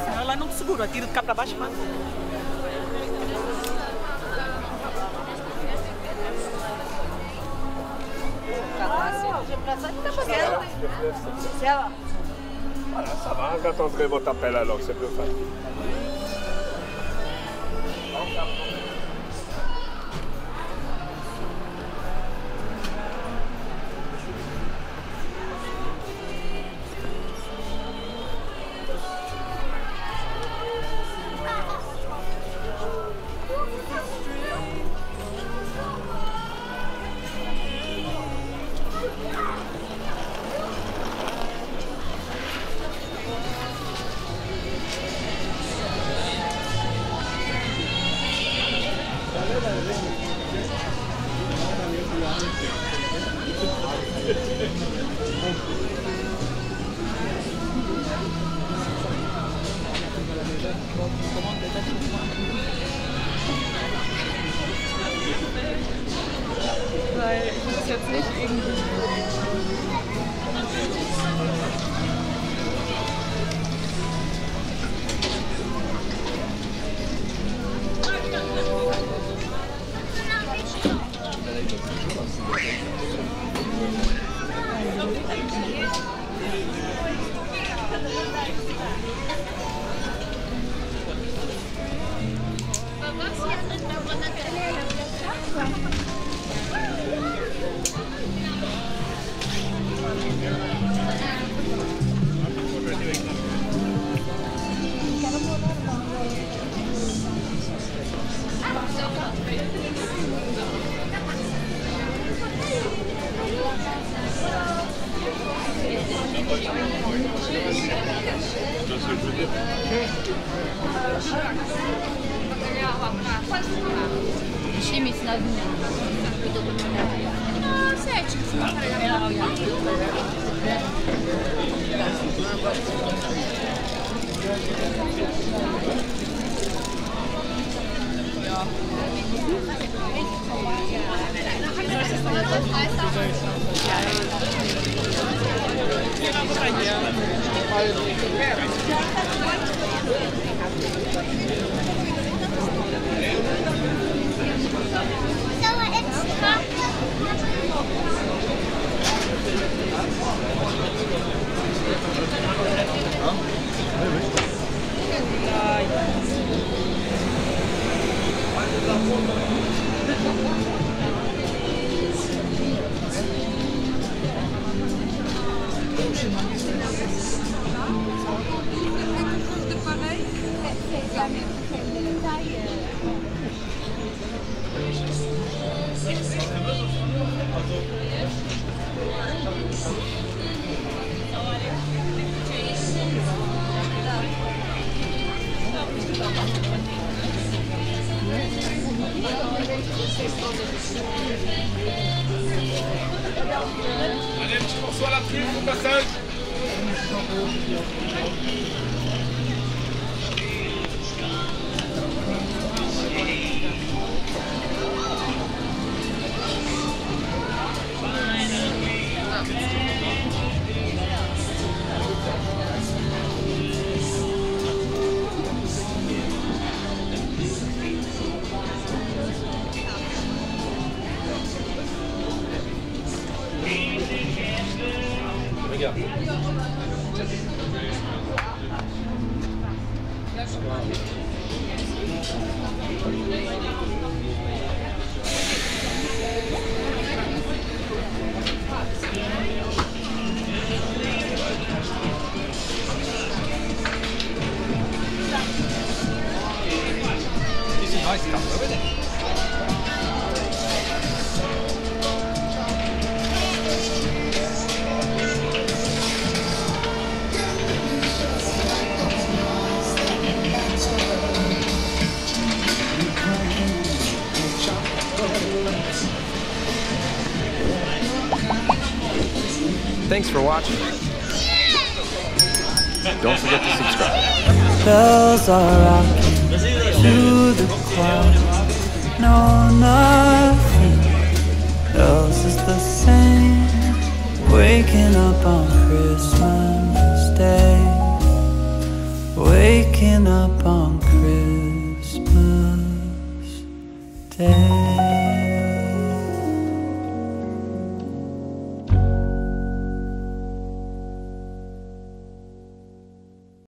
Senão ela não segura, tira de cá para baixo, mas... Voilà, ça va, j'attendrai votre appel alors, c'est plus facile. Weil ich muss jetzt nicht irgendwie... Allez, petit morceau à la prise au passage. Regarde. This is a nice cup, isn't it? Thanks for watching. Don't forget to subscribe. Bells are rocking to the clock. No, nothing else is the same. Waking up on Christmas Day. Waking up on Christmas Day.